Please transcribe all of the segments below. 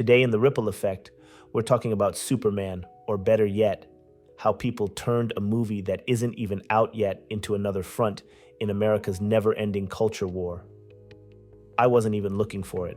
Today in The Ripple Effect, we're talking about Superman, or better yet, how people turned a movie that isn't even out yet into another front in America's never-ending culture war. I wasn't even looking for it.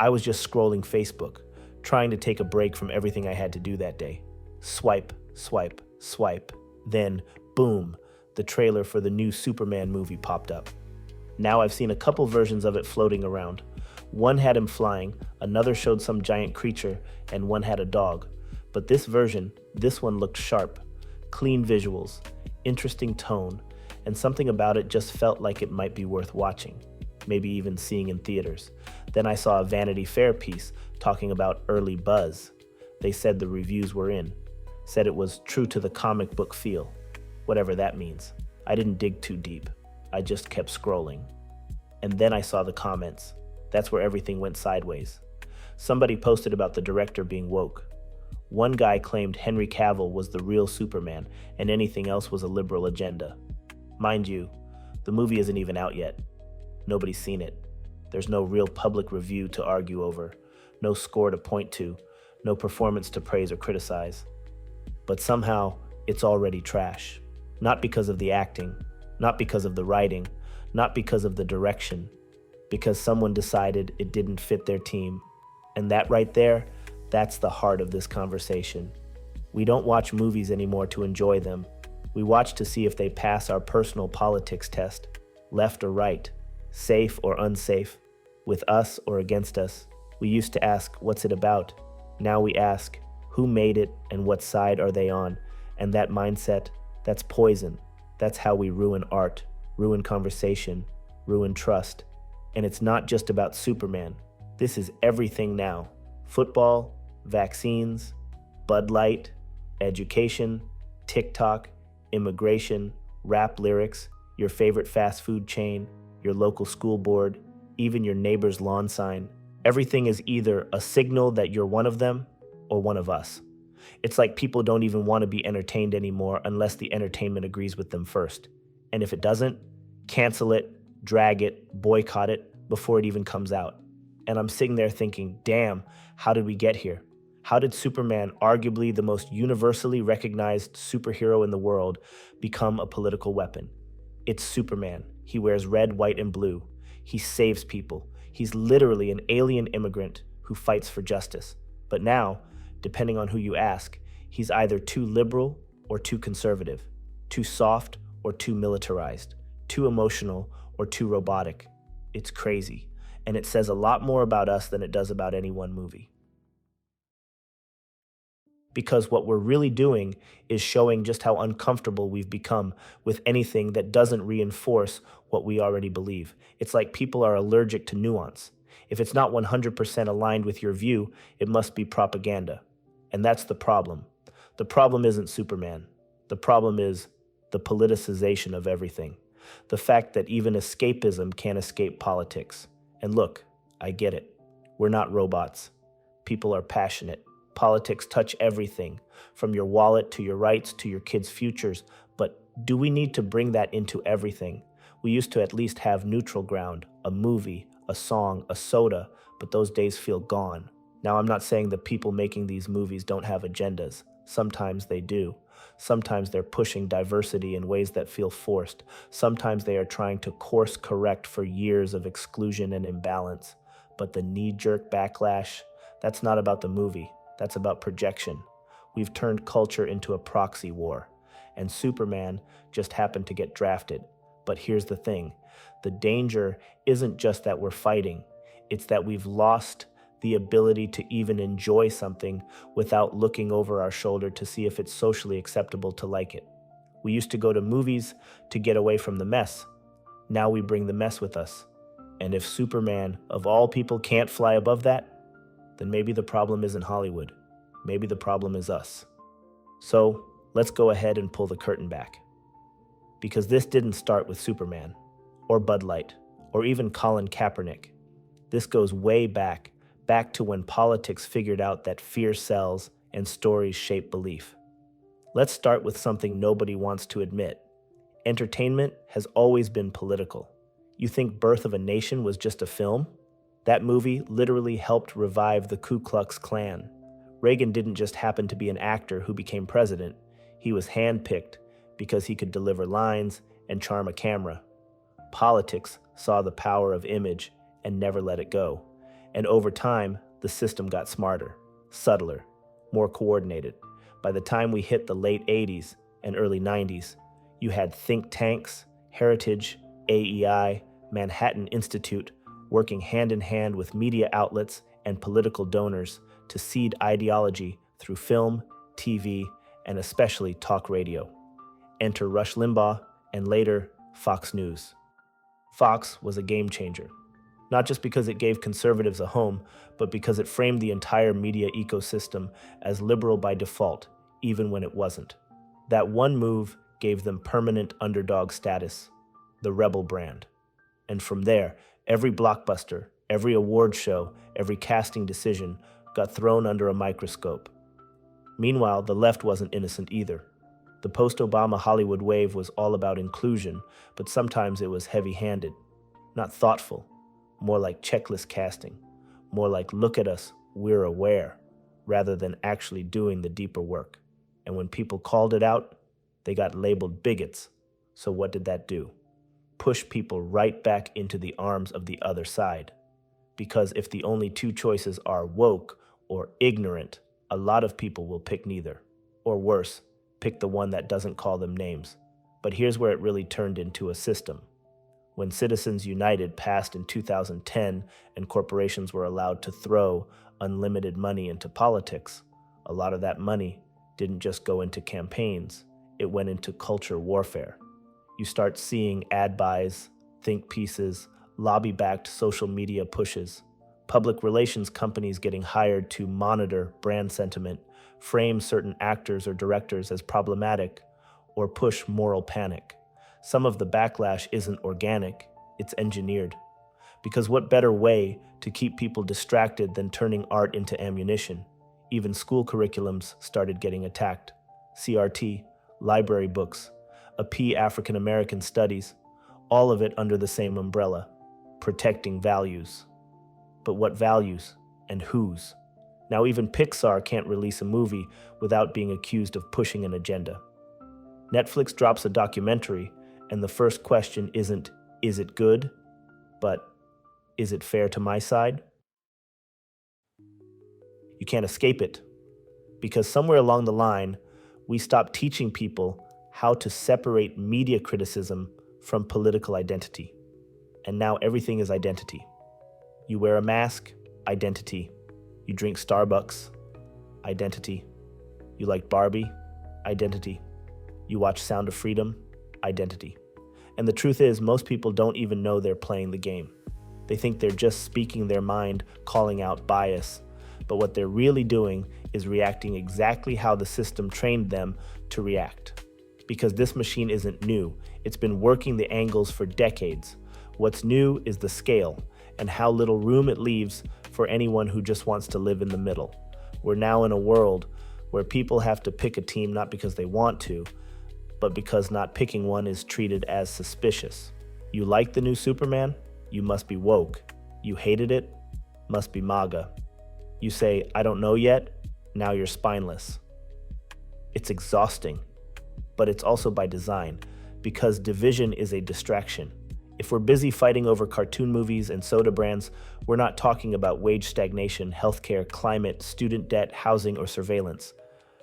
I was just scrolling Facebook, trying to take a break from everything I had to do that day. Swipe, swipe, swipe. Then, boom, the trailer for the new Superman movie popped up. Now I've seen a couple versions of it floating around. One had him flying, another showed some giant creature, and one had a dog. But this one looked sharp. Clean visuals, interesting tone, and something about it just felt like it might be worth watching, maybe even seeing in theaters. Then I saw a Vanity Fair piece talking about early buzz. They said the reviews were in, said it was true to the comic book feel, whatever that means. I didn't dig too deep. I just kept scrolling. And then I saw the comments. That's where everything went sideways. Somebody posted about the director being woke. One guy claimed Henry Cavill was the real Superman and anything else was a liberal agenda. Mind you, the movie isn't even out yet. Nobody's seen it. There's no real public review to argue over, no score to point to, no performance to praise or criticize. But somehow, it's already trash. Not because of the acting, not because of the writing, not because of the direction, because someone decided it didn't fit their team. And that right there, that's the heart of this conversation. We don't watch movies anymore to enjoy them. We watch to see if they pass our personal politics test, left or right, safe or unsafe, with us or against us. We used to ask, what's it about? Now we ask, who made it and what side are they on? And that mindset, that's poison. That's how we ruin art, ruin conversation, ruin trust. And it's not just about Superman. This is everything now. Football, vaccines, Bud Light, education, TikTok, immigration, rap lyrics, your favorite fast food chain, your local school board, even your neighbor's lawn sign. Everything is either a signal that you're one of them or one of us. It's like people don't even want to be entertained anymore unless the entertainment agrees with them first. And if it doesn't, cancel it, drag it, boycott it before it even comes out. And I'm sitting there thinking, damn, how did we get here? How did Superman, arguably the most universally recognized superhero in the world, become a political weapon? It's Superman. He wears red, white, and blue. He saves people. He's literally an alien immigrant who fights for justice. But now, depending on who you ask, he's either too liberal or too conservative, too soft or too militarized, too emotional or too robotic. It's crazy, and it says a lot more about us than it does about any one movie. Because what we're really doing is showing just how uncomfortable we've become with anything that doesn't reinforce what we already believe. It's like people are allergic to nuance. If it's not 100% aligned with your view, it must be propaganda. And that's the problem. The problem isn't Superman. The problem is the politicization of everything. The fact that even escapism can't escape politics. And look, I get it. We're not robots. People are passionate. Politics touch everything, from your wallet to your rights to your kids' futures. But do we need to bring that into everything? We used to at least have neutral ground, a movie, a song, a soda, but those days feel gone. Now, I'm not saying the people making these movies don't have agendas. Sometimes they do. Sometimes they're pushing diversity in ways that feel forced. Sometimes they are trying to course correct for years of exclusion and imbalance. But the knee-jerk backlash, that's not about the movie. That's about projection. We've turned culture into a proxy war. And Superman just happened to get drafted. But here's the thing. The danger isn't just that we're fighting. It's that we've lost the ability to even enjoy something without looking over our shoulder to see if it's socially acceptable to like it. We used to go to movies to get away from the mess. Now we bring the mess with us. And if Superman, of all people, can't fly above that, then maybe the problem isn't Hollywood. Maybe the problem is us. So let's go ahead and pull the curtain back. Because this didn't start with Superman, or Bud Light, or even Colin Kaepernick. This goes way back to when politics figured out that fear sells and stories shape belief. Let's start with something nobody wants to admit. Entertainment has always been political. You think Birth of a Nation was just a film? That movie literally helped revive the Ku Klux Klan. Reagan didn't just happen to be an actor who became president. He was handpicked because he could deliver lines and charm a camera. Politics saw the power of image and never let it go. And over time, the system got smarter, subtler, more coordinated. By the time we hit the late 80s and early 90s, you had think tanks, Heritage, AEI, Manhattan Institute, working hand in hand with media outlets and political donors to seed ideology through film, TV, and especially talk radio. Enter Rush Limbaugh and later Fox News. Fox was a game changer, not just because it gave conservatives a home, but because it framed the entire media ecosystem as liberal by default, even when it wasn't. That one move gave them permanent underdog status, the rebel brand. And from there, every blockbuster, every award show, every casting decision got thrown under a microscope. Meanwhile, the left wasn't innocent either. The post-Obama Hollywood wave was all about inclusion, but sometimes it was heavy-handed, not thoughtful, more like checklist casting, more like look at us, we're aware, rather than actually doing the deeper work. And when people called it out, they got labeled bigots. So what did that do? Push people right back into the arms of the other side. Because if the only two choices are woke or ignorant, a lot of people will pick neither. Or worse, pick the one that doesn't call them names. But here's where it really turned into a system. When Citizens United passed in 2010 and corporations were allowed to throw unlimited money into politics, a lot of that money didn't just go into campaigns, it went into culture warfare. You start seeing ad buys, think pieces, lobby-backed social media pushes, public relations companies getting hired to monitor brand sentiment, frame certain actors or directors as problematic, or push moral panic. Some of the backlash isn't organic, it's engineered. Because what better way to keep people distracted than turning art into ammunition? Even school curriculums started getting attacked. CRT, library books, AP African American Studies, all of it under the same umbrella, protecting values. But what values and whose? Now even Pixar can't release a movie without being accused of pushing an agenda. Netflix drops a documentary, and the first question isn't, is it good? But, is it fair to my side? You can't escape it. Because somewhere along the line, we stopped teaching people how to separate media criticism from political identity. And now everything is identity. You wear a mask, identity. You drink Starbucks, identity. You like Barbie, identity. You watch Sound of Freedom, identity. And the truth is, most people don't even know they're playing the game. They think they're just speaking their mind, calling out bias. But what they're really doing is reacting exactly how the system trained them to react. Because this machine isn't new. It's been working the angles for decades. What's new is the scale and how little room it leaves for anyone who just wants to live in the middle. We're now in a world where people have to pick a team not because they want to, but because not picking one is treated as suspicious. You like the new Superman? You must be woke. You hated it? Must be MAGA. You say, I don't know yet? Now you're spineless. It's exhausting, but it's also by design, because division is a distraction. If we're busy fighting over cartoon movies and soda brands, we're not talking about wage stagnation, healthcare, climate, student debt, housing, or surveillance.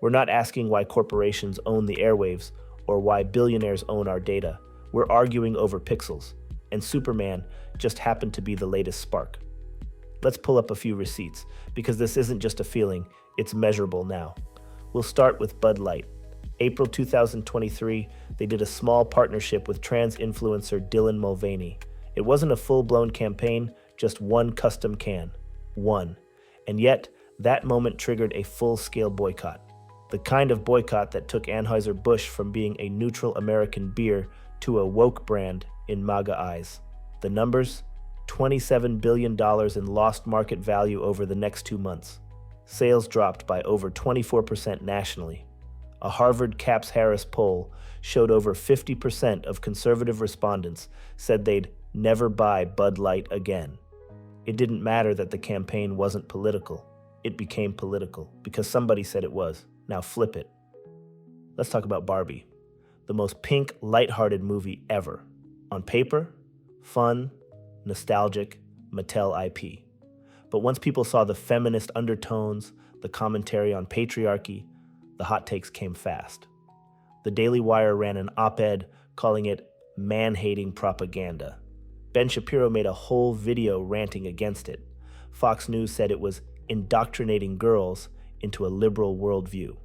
We're not asking why corporations own the airwaves or why billionaires own our data. We're arguing over pixels, and Superman just happened to be the latest spark. Let's pull up a few receipts, because this isn't just a feeling, it's measurable now. We'll start with Bud Light. April 2023, they did a small partnership with trans influencer Dylan Mulvaney. It wasn't a full-blown campaign, just one custom can. One. And yet, that moment triggered a full-scale boycott. The kind of boycott that took Anheuser-Busch from being a neutral American beer to a woke brand in MAGA eyes. The numbers? $27 billion in lost market value over the next 2 months. Sales dropped by over 24% nationally. A Harvard Caps Harris poll showed over 50% of conservative respondents said they'd never buy Bud Light again. It didn't matter that the campaign wasn't political. It became political because somebody said it was. Now flip it. Let's talk about Barbie, the most pink, lighthearted movie ever. On paper, fun, nostalgic, Mattel IP. But once people saw the feminist undertones, the commentary on patriarchy, the hot takes came fast. The Daily Wire ran an op-ed calling it man-hating propaganda. Ben Shapiro made a whole video ranting against it. Fox News said it was indoctrinating girls into a liberal worldview.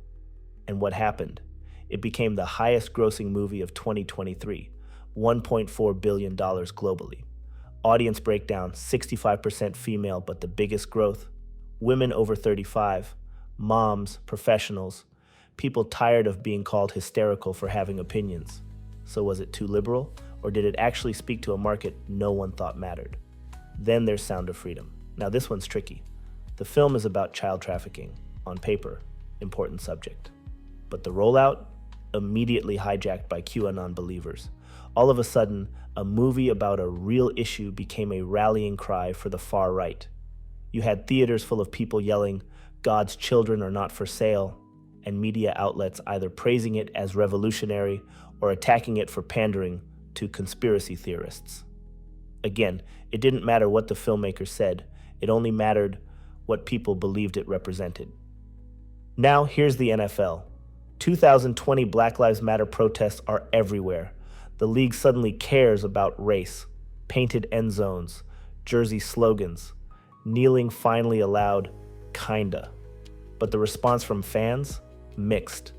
And what happened? It became the highest-grossing movie of 2023, $1.4 billion globally. Audience breakdown, 65% female, but the biggest growth, women over 35, moms, professionals, people tired of being called hysterical for having opinions. So was it too liberal, or did it actually speak to a market no one thought mattered? Then there's Sound of Freedom. Now this one's tricky. The film is about child trafficking. On paper, important subject. But the rollout? Immediately hijacked by QAnon believers. All of a sudden, a movie about a real issue became a rallying cry for the far right. You had theaters full of people yelling, "God's children are not for sale," and media outlets either praising it as revolutionary or attacking it for pandering to conspiracy theorists. Again, it didn't matter what the filmmaker said, it only mattered what people believed it represented. Now, here's the NFL. 2020 Black Lives Matter protests are everywhere. The league suddenly cares about race, painted end zones, jersey slogans, kneeling finally allowed, kinda. But the response from fans? Mixed.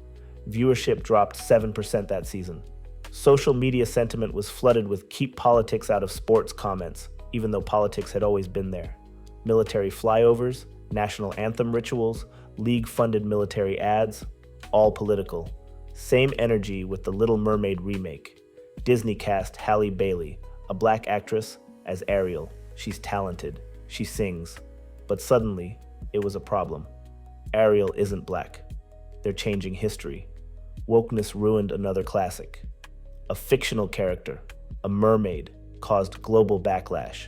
Viewership dropped 7% that season. Social media sentiment was flooded with "keep politics out of sports" comments, even though politics had always been there. Military flyovers, national anthem rituals, league-funded military ads, all political. Same energy with the Little Mermaid remake. Disney cast Halle Bailey, a black actress, as Ariel. She's talented. She sings. But suddenly, it was a problem. Ariel isn't black. They're changing history. Wokeness ruined another classic. A fictional character, a mermaid, caused global backlash.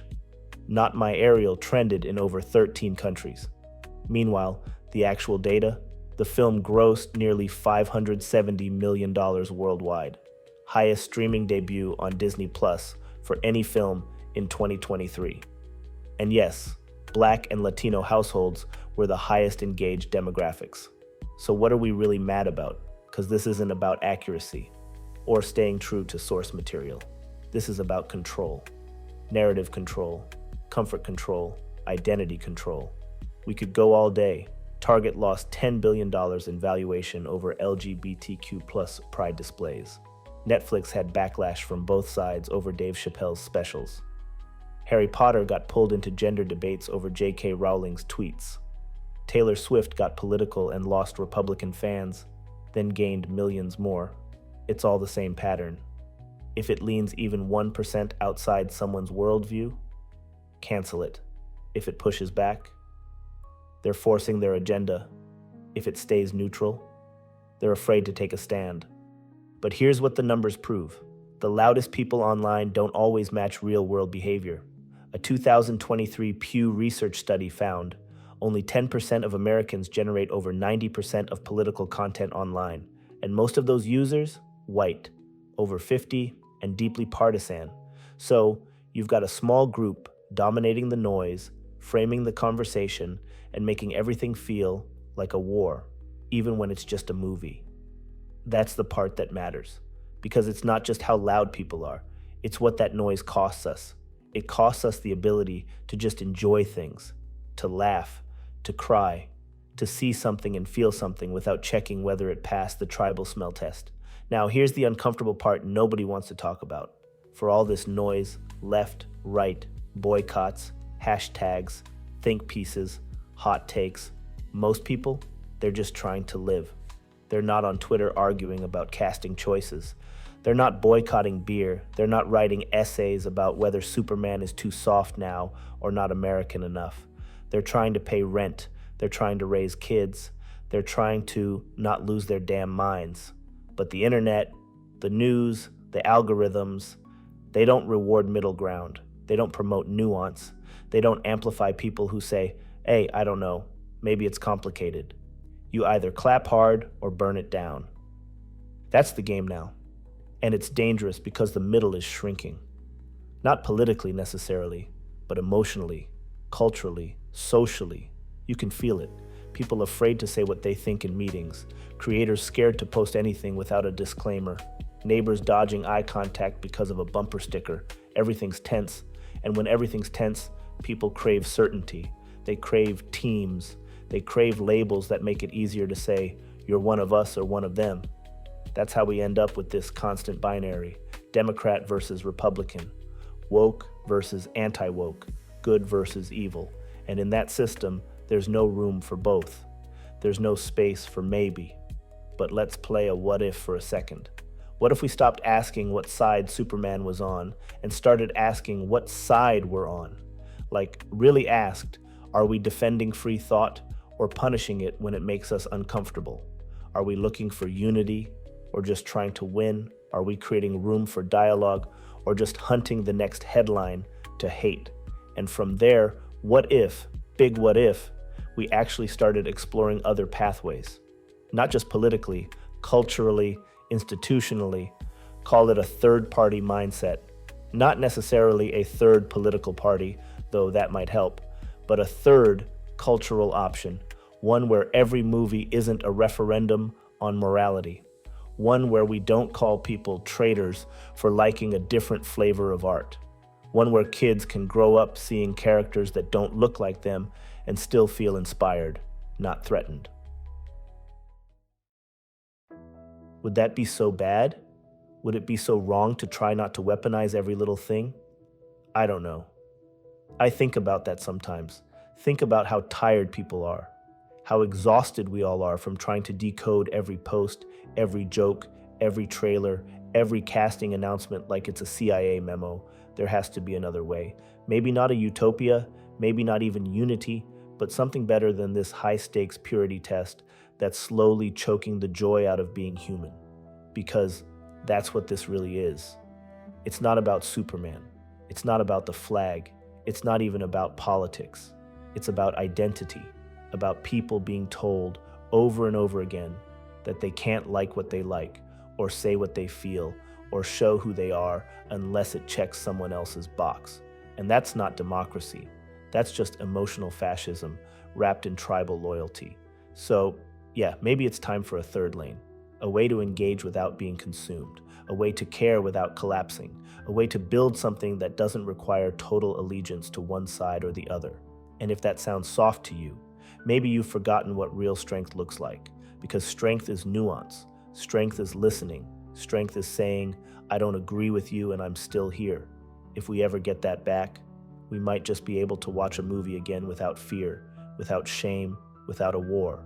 Not My Ariel trended in over 13 countries. Meanwhile, the actual data, the film grossed nearly $570 million worldwide. Highest streaming debut on Disney Plus for any film in 2023. And yes, Black and Latino households were the highest engaged demographics. So what are we really mad about? Because this isn't about accuracy or staying true to source material. This is about control. Narrative control, comfort control, identity control. We could go all day. Target lost $10 billion in valuation over LGBTQ plus pride displays. Netflix had backlash from both sides over Dave Chappelle's specials. Harry Potter got pulled into gender debates over J.K. Rowling's tweets. Taylor Swift got political and lost Republican fans, then gained millions more. It's all the same pattern. If it leans even 1% outside someone's worldview, cancel it. If it pushes back, they're forcing their agenda. If it stays neutral, they're afraid to take a stand. But here's what the numbers prove. The loudest people online don't always match real-world behavior. A 2023 Pew Research study found only 10% of Americans generate over 90% of political content online, and most of those users, white, over 50, and deeply partisan. So, you've got a small group dominating the noise, framing the conversation, and making everything feel like a war, even when it's just a movie. That's the part that matters, because it's not just how loud people are, it's what that noise costs us. It costs us the ability to just enjoy things, to laugh, to cry, to see something and feel something without checking whether it passed the tribal smell test. Now, here's the uncomfortable part nobody wants to talk about. For all this noise, left, right, boycotts, hashtags, think pieces, hot takes, most people, they're just trying to live. They're not on Twitter arguing about casting choices. They're not boycotting beer. They're not writing essays about whether Superman is too soft now or not American enough. They're trying to pay rent. They're trying to raise kids. They're trying to not lose their damn minds. But the internet, the news, the algorithms, they don't reward middle ground. They don't promote nuance. They don't amplify people who say, hey, I don't know, maybe it's complicated. You either clap hard or burn it down. That's the game now. And it's dangerous because the middle is shrinking. Not politically necessarily, but emotionally, culturally, socially. You can feel it. People afraid to say what they think in meetings. Creators scared to post anything without a disclaimer. Neighbors dodging eye contact because of a bumper sticker. Everything's tense. And when everything's tense, people crave certainty. They crave teams. They crave labels that make it easier to say, you're one of us or one of them. That's how we end up with this constant binary. Democrat versus Republican. Woke versus anti-woke. Good versus evil. And in that system, there's no room for both. There's no space for maybe. But let's play a what if for a second. What if we stopped asking what side Superman was on and started asking what side we're on? Like, really asked, are we defending free thought or punishing it when it makes us uncomfortable? Are we looking for unity or just trying to win? Are we creating room for dialogue or just hunting the next headline to hate? And from there, what if, big what if, we actually started exploring other pathways? Not just politically, culturally, institutionally. Call it a third-party mindset. Not necessarily a third political party, though that might help, but a third cultural option, one where every movie isn't a referendum on morality, one where we don't call people traitors for liking a different flavor of art, one where kids can grow up seeing characters that don't look like them and still feel inspired, not threatened. Would that be so bad? Would it be so wrong to try not to weaponize every little thing? I don't know. I think about that sometimes. Think about how tired people are, how exhausted we all are from trying to decode every post, every joke, every trailer, every casting announcement like it's a CIA memo. There has to be another way. Maybe not a utopia, maybe not even unity, but something better than this high-stakes purity test that's slowly choking the joy out of being human. Because that's what this really is. It's not about Superman. It's not about the flag. It's not even about politics. It's about identity, about people being told over and over again that they can't like what they like, or say what they feel, or show who they are unless it checks someone else's box. And that's not democracy. That's just emotional fascism wrapped in tribal loyalty. So, yeah, maybe it's time for a third lane. A way to engage without being consumed. A way to care without collapsing. A way to build something that doesn't require total allegiance to one side or the other. And if that sounds soft to you, maybe you've forgotten what real strength looks like. Because strength is nuance. Strength is listening. Strength is saying, I don't agree with you and I'm still here. If we ever get that back, we might just be able to watch a movie again without fear, without shame, without a war.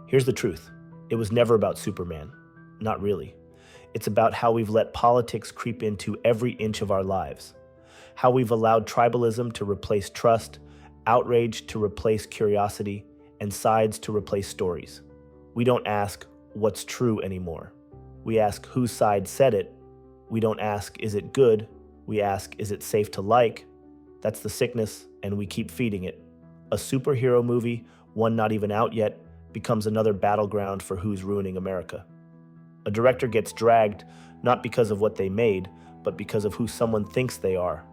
Here's the truth. It was never about Superman. Not really. It's about how we've let politics creep into every inch of our lives. How we've allowed tribalism to replace trust, outrage to replace curiosity, and sides to replace stories. We don't ask, what's true anymore? We ask whose side said it. We don't ask, is it good? We ask, is it safe to like? That's the sickness, and we keep feeding it. A superhero movie, one not even out yet, becomes another battleground for who's ruining America. A director gets dragged not because of what they made, but because of who someone thinks they are.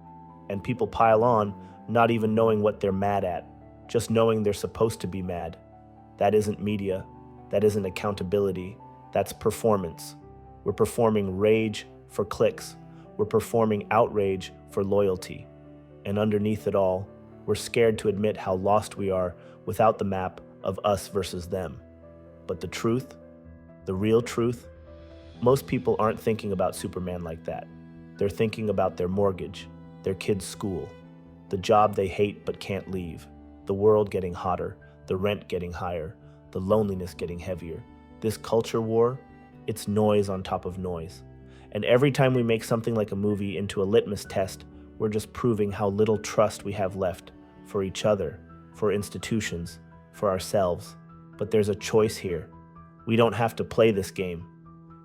And people pile on, not even knowing what they're mad at, just knowing they're supposed to be mad. That isn't media. That isn't accountability. That's performance. We're performing rage for clicks. We're performing outrage for loyalty. And underneath it all, we're scared to admit how lost we are without the map of us versus them. But the truth, the real truth, most people aren't thinking about Superman like that. They're thinking about their mortgage, their kid's school, the job they hate but can't leave, the world getting hotter, the rent getting higher, the loneliness getting heavier. This culture war, it's noise on top of noise. And every time we make something like a movie into a litmus test, we're just proving how little trust we have left for each other, for institutions, for ourselves. But there's a choice here. We don't have to play this game.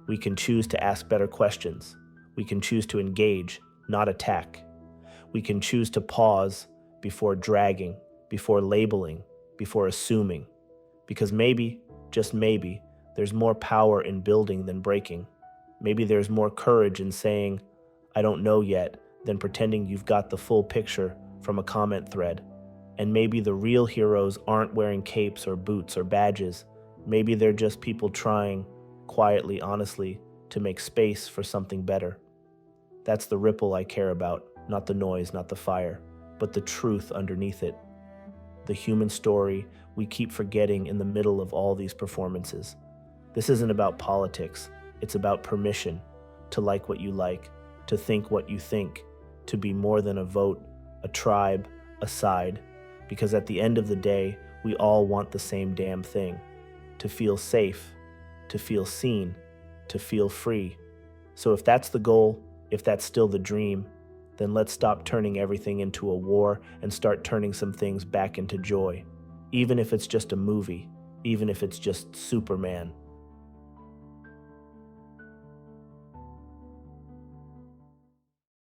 We can choose to ask better questions. We can choose to engage, not attack. We can choose to pause, before dragging, before labeling, before assuming. Because maybe, just maybe, there's more power in building than breaking. Maybe there's more courage in saying, I don't know yet, than pretending you've got the full picture from a comment thread. And maybe the real heroes aren't wearing capes or boots or badges. Maybe they're just people trying, quietly, honestly, to make space for something better. That's the ripple I care about, not the noise, not the fire, but the truth underneath it. The human story we keep forgetting in the middle of all these performances. This isn't about politics. It's about permission to like what you like, to think what you think, to be more than a vote, a tribe, a side. Because at the end of the day, we all want the same damn thing. To feel safe, to feel seen, to feel free. So if that's the goal, if that's still the dream, then let's stop turning everything into a war and start turning some things back into joy. Even if it's just a movie, even if it's just Superman.